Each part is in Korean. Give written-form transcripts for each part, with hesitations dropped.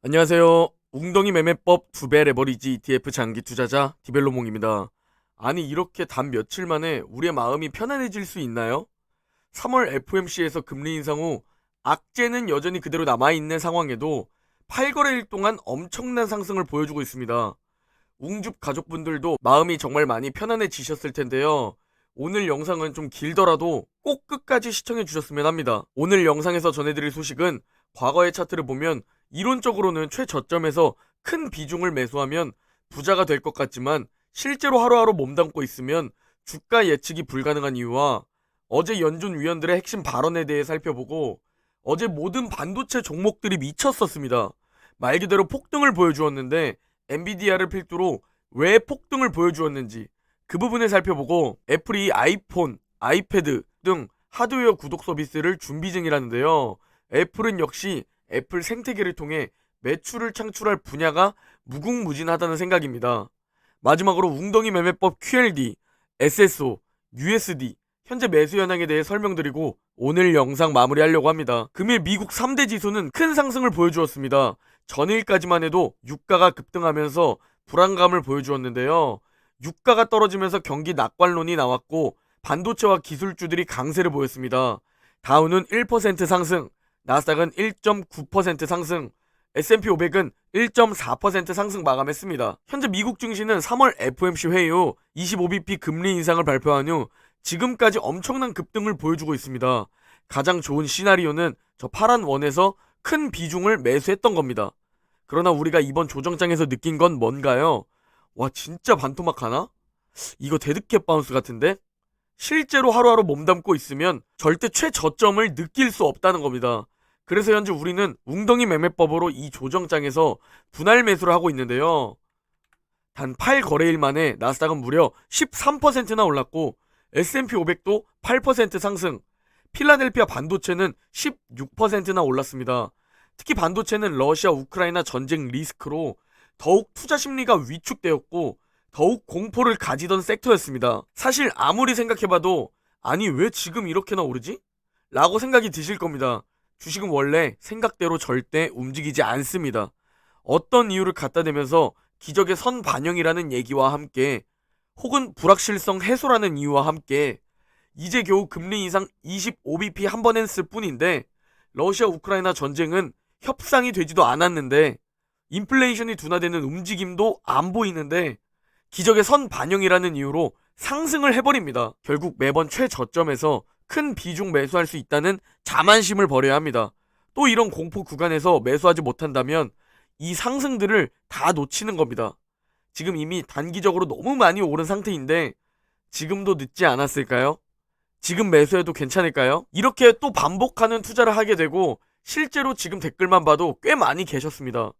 안녕하세요. 웅덩이 매매법 2배 레버리지 ETF 장기 투자자 디벨로몽입니다. 아니 이렇게 단 며칠 만에 우리의 마음이 편안해질 수 있나요? 3월 FOMC에서 금리 인상 후 악재는 여전히 그대로 남아있는 상황에도 8거래일 동안 엄청난 상승을 보여주고 있습니다. 웅줍 가족분들도 마음이 정말 많이 편안해지셨을 텐데요. 오늘 영상은 좀 길더라도 꼭 끝까지 시청해 주셨으면 합니다. 오늘 영상에서 전해드릴 소식은 과거의 차트를 보면 이론적으로는 최저점에서 큰 비중을 매수하면 부자가 될 것 같지만 실제로 하루하루 몸담고 있으면 주가 예측이 불가능한 이유와 어제 연준 위원들의 핵심 발언에 대해 살펴보고 어제 모든 반도체 종목들이 미쳤었습니다. 말 그대로 폭등을 보여주었는데 엔비디아를 필두로 왜 폭등을 보여주었는지 그 부분을 살펴보고 애플이 아이폰, 아이패드 등 하드웨어 구독 서비스를 준비 중이라는데요. 애플은 역시 애플 생태계를 통해 매출을 창출할 분야가 무궁무진하다는 생각입니다. 마지막으로 웅덩이 매매법 QLD, SSO, USD 현재 매수 현황에 대해 설명드리고 오늘 영상 마무리하려고 합니다. 금일 미국 3대 지수는 큰 상승을 보여주었습니다. 전일까지만 해도 유가가 급등하면서 불안감을 보여주었는데요. 유가가 떨어지면서 경기 낙관론이 나왔고 반도체와 기술주들이 강세를 보였습니다. 다우는 1% 상승, 나스닥은 1.9% 상승, S&P 500은 1.4% 상승 마감했습니다. 현재 미국 증시는 3월 FOMC 회의 후 25bp 금리 인상을 발표한 후 지금까지 엄청난 급등을 보여주고 있습니다. 가장 좋은 시나리오는 저 파란 원에서 큰 비중을 매수했던 겁니다. 그러나 우리가 이번 조정장에서 느낀 건 뭔가요? 와 진짜 반토막 하나? 이거 데드캣 바운스 같은데? 실제로 하루하루 몸담고 있으면 절대 최저점을 느낄 수 없다는 겁니다. 그래서 현재 우리는 웅덩이 매매법으로 이 조정장에서 분할 매수를 하고 있는데요. 단 8거래일 만에 나스닥은 무려 13%나 올랐고 S&P 500도 8% 상승, 필라델피아 반도체는 16%나 올랐습니다. 특히 반도체는 러시아 우크라이나 전쟁 리스크로 더욱 투자 심리가 위축되었고 더욱 공포를 가지던 섹터였습니다. 사실 아무리 생각해봐도 아니 왜 지금 이렇게나 오르지? 라고 생각이 드실 겁니다. 주식은 원래 생각대로 절대 움직이지 않습니다. 어떤 이유를 갖다 대면서 기적의 선반영이라는 얘기와 함께 혹은 불확실성 해소라는 이유와 함께 이제 겨우 금리 인상 25bp 한 번 했을 뿐인데 러시아 우크라이나 전쟁은 협상이 되지도 않았는데 인플레이션이 둔화되는 움직임도 안 보이는데 기적의 선반영이라는 이유로 상승을 해버립니다. 결국 매번 최저점에서 큰 비중 매수할 수 있다는 자만심을 버려야 합니다. 또 이런 공포 구간에서 매수하지 못한다면 이 상승들을 다 놓치는 겁니다. 지금 이미 단기적으로 너무 많이 오른 상태인데 지금도 늦지 않았을까요? 지금 매수해도 괜찮을까요? 이렇게 또 반복하는 투자를 하게 되고 실제로 지금 댓글만 봐도 꽤 많이 계셨습니다.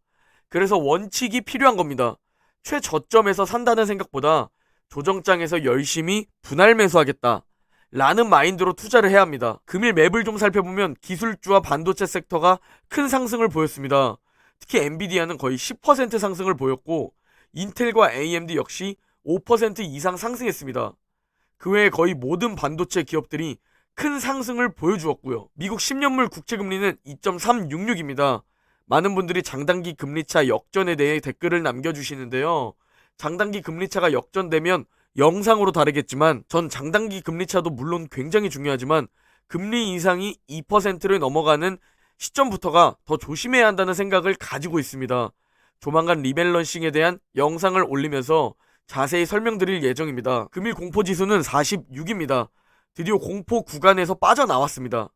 그래서 원칙이 필요한 겁니다. 최저점에서 산다는 생각보다 조정장에서 열심히 분할 매수하겠다 라는 마인드로 투자를 해야 합니다. 금일 맵을 좀 살펴보면 기술주와 반도체 섹터가 큰 상승을 보였습니다. 특히 엔비디아는 거의 10% 상승을 보였고 인텔과 AMD 역시 5% 이상 상승했습니다. 그 외에 거의 모든 반도체 기업들이 큰 상승을 보여주었고요. 미국 10년물 국채금리는 2.366입니다. 많은 분들이 장단기 금리차 역전에 대해 댓글을 남겨주시는데요. 장단기 금리차가 역전되면 영상으로 다르겠지만 전 장단기 금리차도 물론 굉장히 중요하지만 금리 인상이 2%를 넘어가는 시점부터가 더 조심해야 한다는 생각을 가지고 있습니다. 조만간 리밸런싱에 대한 영상을 올리면서 자세히 설명드릴 예정입니다. 금일 공포지수는 46입니다. 드디어 공포 구간에서 빠져나왔습니다.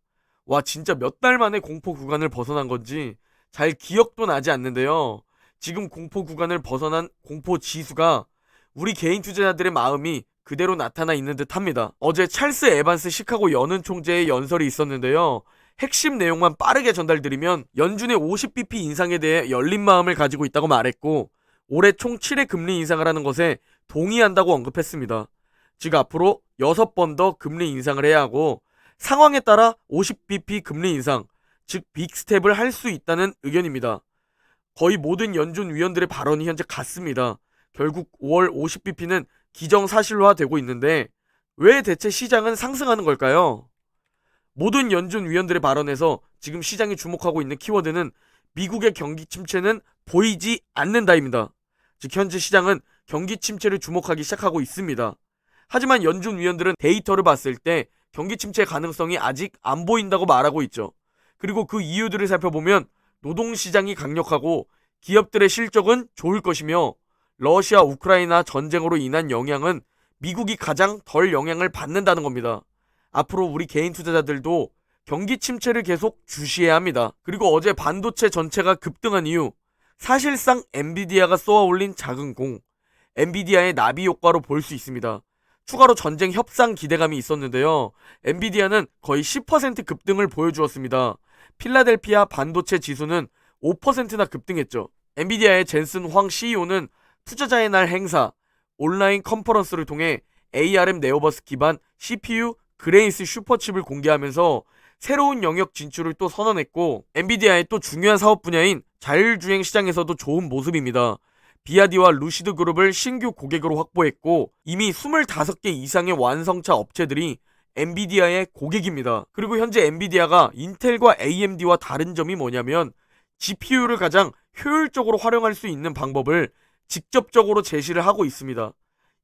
와 진짜 몇 달 만에 공포 구간을 벗어난 건지 잘 기억도 나지 않는데요. 지금 공포 구간을 벗어난 공포 지수가 우리 개인 투자자들의 마음이 그대로 나타나 있는 듯 합니다. 어제 찰스 에반스 시카고 연은 총재의 연설이 있었는데요. 핵심 내용만 빠르게 전달드리면 연준의 50bp 인상에 대해 열린 마음을 가지고 있다고 말했고 올해 총 7회 금리 인상을 하는 것에 동의한다고 언급했습니다. 즉 앞으로 6번 더 금리 인상을 해야 하고 상황에 따라 50bp 금리 인상, 즉 빅스텝을 할 수 있다는 의견입니다. 거의 모든 연준 위원들의 발언이 현재 같습니다. 결국 5월 50bp는 기정사실화되고 있는데 왜 대체 시장은 상승하는 걸까요? 모든 연준 위원들의 발언에서 지금 시장이 주목하고 있는 키워드는 미국의 경기 침체는 보이지 않는다입니다. 즉 현재 시장은 경기 침체를 주목하기 시작하고 있습니다. 하지만 연준 위원들은 데이터를 봤을 때 경기 침체 가능성이 아직 안 보인다고 말하고 있죠. 그리고 그 이유들을 살펴보면 노동시장이 강력하고 기업들의 실적은 좋을 것이며 러시아 우크라이나 전쟁으로 인한 영향은 미국이 가장 덜 영향을 받는다는 겁니다. 앞으로 우리 개인 투자자들도 경기 침체를 계속 주시해야 합니다. 그리고 어제 반도체 전체가 급등한 이유, 사실상 엔비디아가 쏘아 올린 작은 공, 엔비디아의 나비 효과로 볼 수 있습니다. 추가로 전쟁 협상 기대감이 있었는데요. 엔비디아는 거의 10% 급등을 보여주었습니다. 필라델피아 반도체 지수는 5%나 급등했죠. 엔비디아의 젠슨 황 CEO는 투자자의 날 행사, 온라인 컨퍼런스를 통해 ARM 네오버스 기반 CPU 그레이스 슈퍼칩을 공개하면서 새로운 영역 진출을 또 선언했고, 엔비디아의 또 중요한 사업 분야인 자율주행 시장에서도 좋은 모습입니다. 비아디와 루시드 그룹을 신규 고객으로 확보했고 이미 25개 이상의 완성차 업체들이 엔비디아의 고객입니다. 그리고 현재 엔비디아가 인텔과 AMD와 다른 점이 뭐냐면 GPU를 가장 효율적으로 활용할 수 있는 방법을 직접적으로 제시를 하고 있습니다.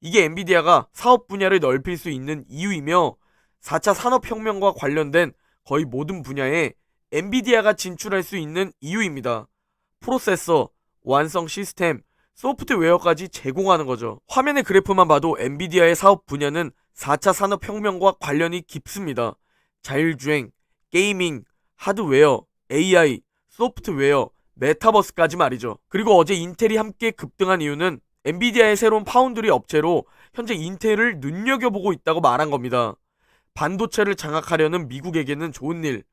이게 엔비디아가 사업 분야를 넓힐 수 있는 이유이며 4차 산업혁명과 관련된 거의 모든 분야에 엔비디아가 진출할 수 있는 이유입니다. 프로세서, 완성 시스템, 소프트웨어까지 제공하는 거죠. 화면의 그래프만 봐도 엔비디아의 사업 분야는 4차 산업혁명과 관련이 깊습니다. 자율주행, 게이밍, 하드웨어, AI, 소프트웨어, 메타버스까지 말이죠. 그리고 어제 인텔이 함께 급등한 이유는 엔비디아의 새로운 파운드리 업체로 현재 인텔을 눈여겨보고 있다고 말한 겁니다. 반도체를 장악하려는 미국에게는 좋은 일,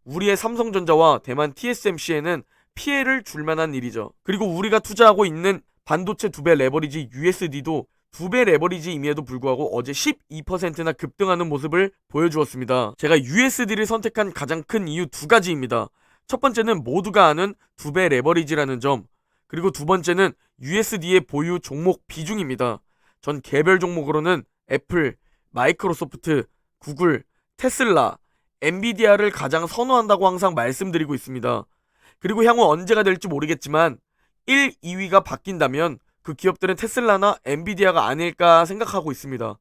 우리의 삼성전자와 대만 TSMC에는 피해를 줄 만한 일이죠. 그리고 우리가 투자하고 있는 반도체 2배 레버리지 USD도 2배 레버리지임에도 불구하고 어제 12%나 급등하는 모습을 보여주었습니다. 제가 USD를 선택한 가장 큰 이유 두 가지입니다. 첫 번째는 모두가 아는 2배 레버리지라는 점, 그리고 두 번째는 USD의 보유 종목 비중입니다. 전 개별 종목으로는 애플, 마이크로소프트, 구글, 테슬라, 엔비디아를 가장 선호한다고 항상 말씀드리고 있습니다. 그리고 향후 언제가 될지 모르겠지만 1, 2위가 바뀐다면 그 기업들은 테슬라나 엔비디아가 아닐까 생각하고 있습니다.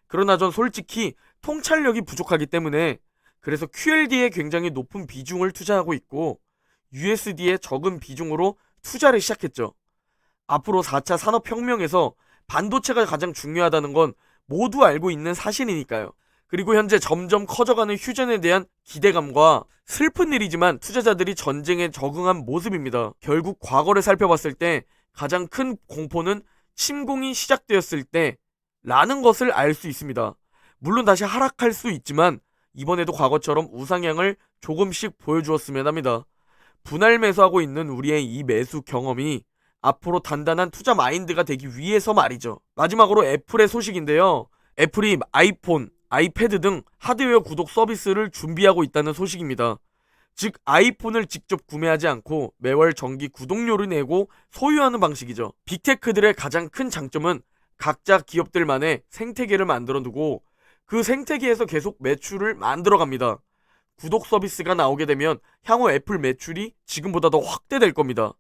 그러나 전 솔직히 통찰력이 부족하기 때문에 그래서 QLD에 굉장히 높은 비중을 투자하고 있고 USD에 적은 비중으로 투자를 시작했죠. 앞으로 4차 산업혁명에서 반도체가 가장 중요하다는 건 모두 알고 있는 사실이니까요. 그리고 현재 점점 커져가는 휴전에 대한 기대감과 슬픈 일이지만 투자자들이 전쟁에 적응한 모습입니다. 결국 과거를 살펴봤을 때 가장 큰 공포는 침공이 시작되었을 때 라는 것을 알 수 있습니다. 물론 다시 하락할 수 있지만 이번에도 과거처럼 우상향을 조금씩 보여주었으면 합니다. 분할 매수하고 있는 우리의 이 매수 경험이 앞으로 단단한 투자 마인드가 되기 위해서 말이죠. 마지막으로 애플의 소식인데요. 애플이 아이폰, 아이패드 등 하드웨어 구독 서비스를 준비하고 있다는 소식입니다. 즉 아이폰을 직접 구매하지 않고 매월 정기 구독료를 내고 소유하는 방식이죠. 빅테크들의 가장 큰 장점은 각자 기업들만의 생태계를 만들어 두고 그 생태계에서 계속 매출을 만들어 갑니다. 구독 서비스가 나오게 되면 향후 애플 매출이 지금보다 더 확대될 겁니다.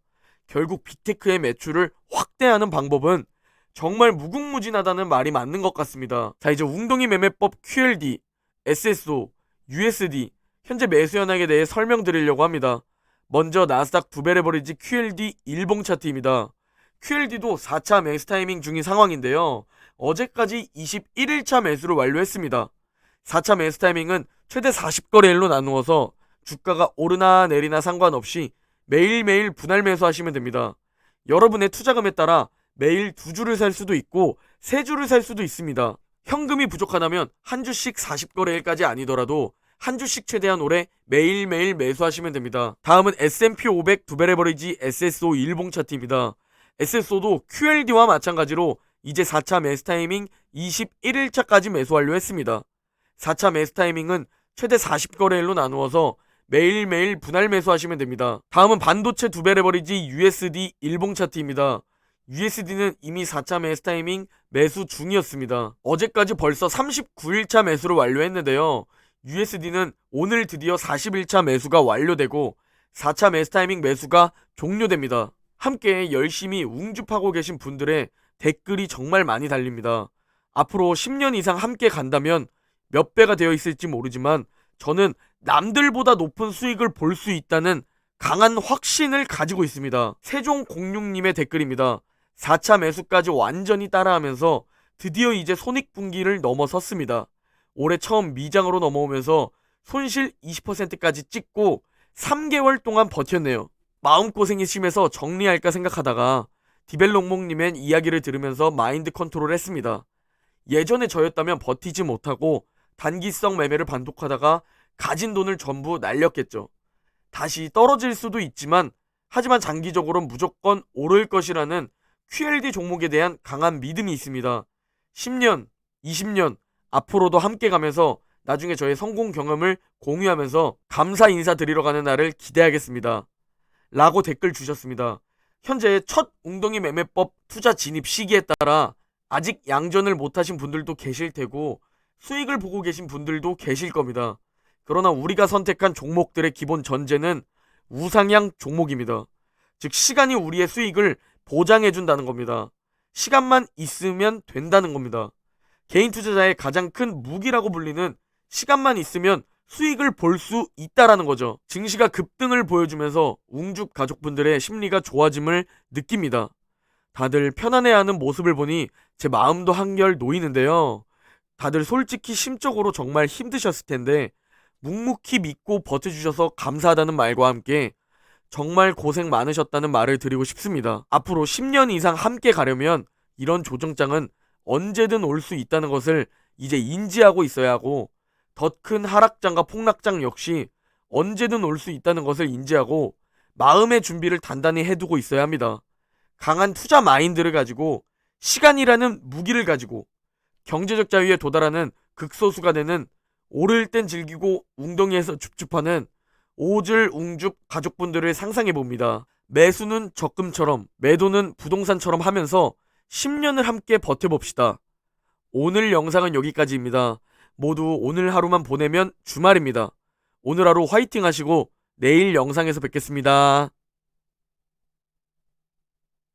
결국 빅테크의 매출을 확대하는 방법은 정말 무궁무진하다는 말이 맞는 것 같습니다. 자, 이제 웅덩이 매매법 QLD, SSO, USD 현재 매수 현황에 대해 설명드리려고 합니다. 먼저 나스닥 2배 레버리지 QLD 일봉 차트입니다. QLD도 4차 매수 타이밍 중인 상황인데요. 어제까지 21일차 매수를 완료했습니다. 4차 매수 타이밍은 최대 40거래일로 나누어서 주가가 오르나 내리나 상관없이 매일매일 분할 매수하시면 됩니다. 여러분의 투자금에 따라 매일 2주를 살 수도 있고 3주를 살 수도 있습니다. 현금이 부족하다면 한 주씩 40거래일까지 아니더라도 한 주씩 최대한 오래 매일매일 매수하시면 됩니다. 다음은 S&P 500 2배 레버리지 SSO 일봉 차트입니다. SSO도 QLD와 마찬가지로 이제 4차 매수 타이밍 21일차까지 매수 완료했습니다. 4차 매수 타이밍은 최대 40거래일로 나누어서 매일매일 분할 매수하시면 됩니다. 다음은 반도체 2배 레버리지 USD 일봉 차트입니다. USD는 이미 4차 매수 타이밍 매수 중이었습니다. 어제까지 벌써 39일차 매수를 완료했는데요. USD는 오늘 드디어 41차 매수가 완료되고 4차 매수타이밍 매수가 종료됩니다. 함께 열심히 웅줍하고 계신 분들의 댓글이 정말 많이 달립니다. 앞으로 10년 이상 함께 간다면 몇 배가 되어 있을지 모르지만 저는 남들보다 높은 수익을 볼 수 있다는 강한 확신을 가지고 있습니다. 세종공룡님의 댓글입니다. 4차 매수까지 완전히 따라하면서 드디어 이제 손익분기를 넘어섰습니다. 올해 처음 미장으로 넘어오면서 손실 20%까지 찍고 3개월 동안 버텼네요. 마음고생이 심해서 정리할까 생각하다가 디벨롱몽님의 이야기를 들으면서 마인드 컨트롤 했습니다. 예전에 저였다면 버티지 못하고 단기성 매매를 반복하다가 가진 돈을 전부 날렸겠죠. 다시 떨어질 수도 있지만 하지만 장기적으로는 무조건 오를 것이라는 QLD 종목에 대한 강한 믿음이 있습니다. 10년, 20년 앞으로도 함께 가면서 나중에 저의 성공 경험을 공유하면서 감사 인사 드리러 가는 날을 기대하겠습니다. 라고 댓글 주셨습니다. 현재 첫 웅덩이 매매법 투자 진입 시기에 따라 아직 양전을 못하신 분들도 계실 테고 수익을 보고 계신 분들도 계실 겁니다. 그러나 우리가 선택한 종목들의 기본 전제는 우상향 종목입니다. 즉 시간이 우리의 수익을 보장해준다는 겁니다. 시간만 있으면 된다는 겁니다. 개인 투자자의 가장 큰 무기라고 불리는 시간만 있으면 수익을 볼 수 있다라는 거죠. 증시가 급등을 보여주면서 웅죽 가족분들의 심리가 좋아짐을 느낍니다. 다들 편안해하는 모습을 보니 제 마음도 한결 놓이는데요. 다들 솔직히 심적으로 정말 힘드셨을 텐데 묵묵히 믿고 버텨주셔서 감사하다는 말과 함께 정말 고생 많으셨다는 말을 드리고 싶습니다. 앞으로 10년 이상 함께 가려면 이런 조정장은 언제든 올 수 있다는 것을 이제 인지하고 있어야 하고 더 큰 하락장과 폭락장 역시 언제든 올 수 있다는 것을 인지하고 마음의 준비를 단단히 해두고 있어야 합니다. 강한 투자 마인드를 가지고 시간이라는 무기를 가지고 경제적 자유에 도달하는 극소수가 되는 오를 땐 즐기고 웅덩이에서 줍줍하는 오즐 웅줍 가족분들을 상상해봅니다. 매수는 적금처럼 매도는 부동산처럼 하면서 10년을 함께 버텨봅시다. 오늘 영상은 여기까지입니다. 모두 오늘 하루만 보내면 주말입니다. 오늘 하루 화이팅 하시고 내일 영상에서 뵙겠습니다.